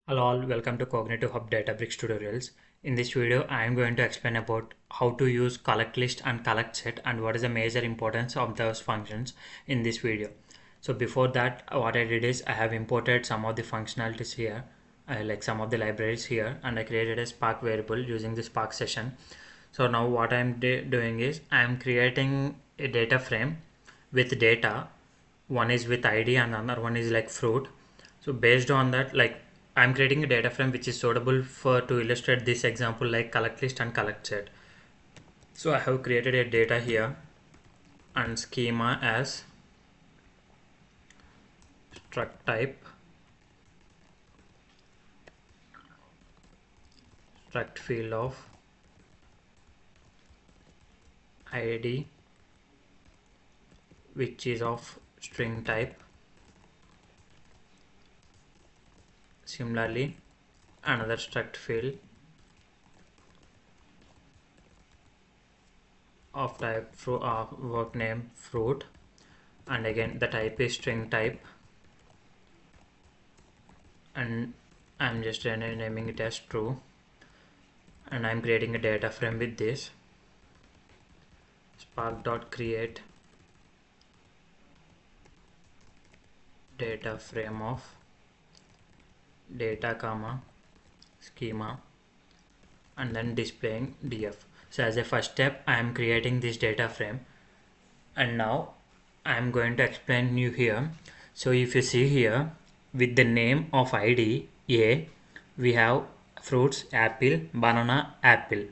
Hello all, welcome to Cognitive Hub Databricks Tutorials. In this video, I am going to explain about how to use collect list and collect set and what is the major importance of those functions in this video. So before that, what I did is I have imported some of the functionalities here, like some of the libraries here, and I created a Spark variable using the Spark session. So now what I am doing is I am creating a data frame with data. One is with ID and another one is like fruit. So based on that, like I'm creating a data frame which is suitable for to illustrate this example like collect list and collect set. So I have created a data here and schema as struct type, struct field of ID which is of string type. Similarly, another struct field of type work name fruit, and again the type is string type, and I'm just naming it as true, and I'm creating a data frame with this spark.create data frame of data comma schema and then displaying df. So as a first step I am creating this data frame, and now I am going to explain you here. So if you see here, with the name of ID A, we have fruits apple, banana, apple.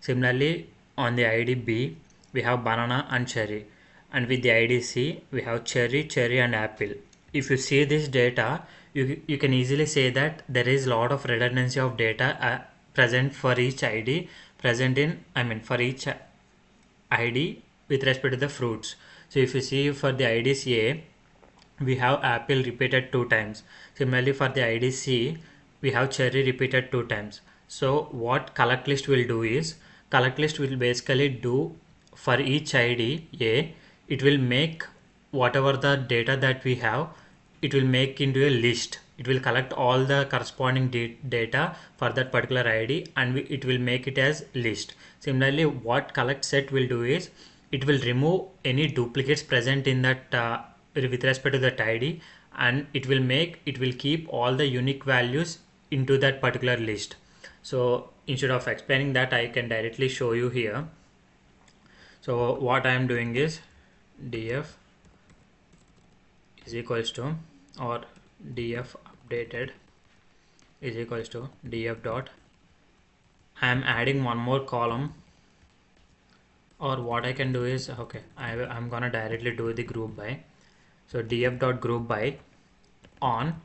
Similarly, on the ID B, we have banana and cherry, and with the ID C, we have cherry, cherry and apple. If you see this data, you can easily say that there is a lot of redundancy of data present for each ID, for each ID with respect to the fruits. So if you see for the ID A, we have apple repeated 2 times. Similarly for the ID C, we have cherry repeated 2 times. So what collect list will do is, collect list will basically do for each ID A, it will make whatever the data that we have, it will make into a list. It will collect all the corresponding data for that particular ID, and it will make it as list. Similarly, what collect set will do is it will remove any duplicates present in that with respect to that ID, and it will keep all the unique values into that particular list. So instead of explaining that, I can directly show you here. So what I am doing is df is equals to, or df updated is equals to df dot, I am adding one more column, or what I can do is, okay, I'm gonna directly do the group by. So df dot group by on,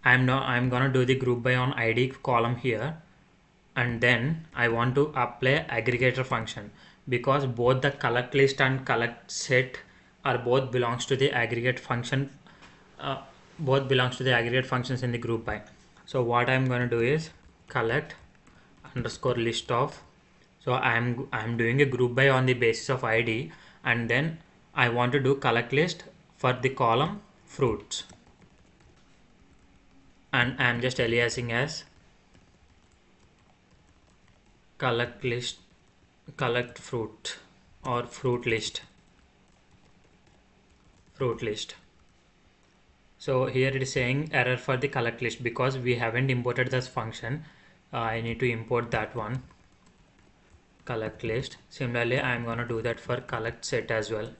I'm gonna do the group by on ID column here, and then I want to apply aggregator function, because both the collect list and collect set are both belongs to the aggregate function, both belongs to the aggregate functions in the group by. So what I'm going to do is collect underscore list of, so I'm doing a group by on the basis of ID, and then I want to do collect list for the column fruits, and I'm just aliasing as collect list, collect fruit, or fruit list. So here it is saying error for the collect list because we haven't imported this function. I need to import that one, collect list. Similarly, I'm gonna do that for collect set as well,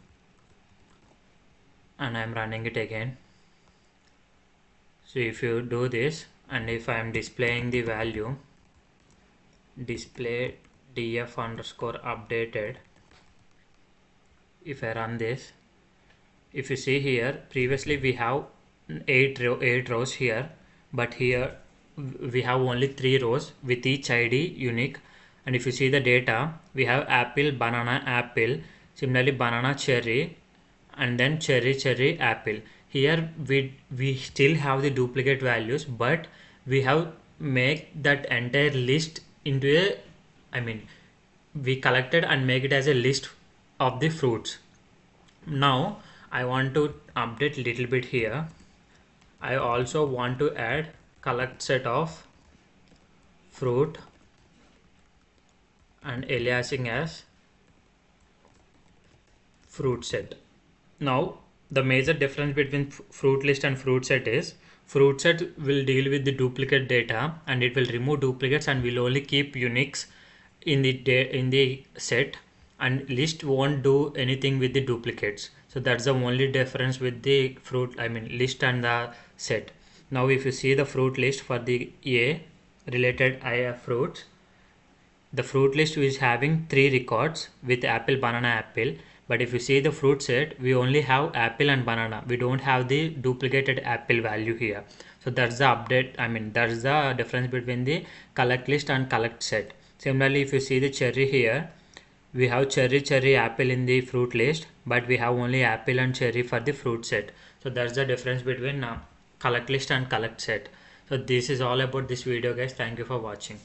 and I'm running it again. So if you do this, and if I'm displaying the value, display df underscore updated, if I run this, if you see here, previously we have 8 rows here, but here we have only 3 rows with each ID unique. And if you see the data, we have apple, banana, apple, similarly banana, cherry, and then cherry, cherry, apple. Here we still have the duplicate values, but we have make that entire list into a, we collected and make it as a list of the fruits. Now I want to update little bit here. I also want to add collect set of fruit and aliasing as fruit set. Now the major difference between fruit list and fruit set is fruit set will deal with the duplicate data and it will remove duplicates and will only keep uniques in the set, and list won't do anything with the duplicates. So that's the only difference with the list and the set. Now if you see the fruit list for the A related IF fruits, the fruit list is having 3 records with apple, banana, apple. But if you see the fruit set, we only have apple and banana. We don't have the duplicated apple value here. So that's the update. That's the difference between the collect list and collect set. Similarly, if you see the cherry here, we have cherry, apple in the fruit list, but we have only apple and cherry for the fruit set. So that's the difference between collect list and collect set. So this is all about this video, guys. Thank you for watching.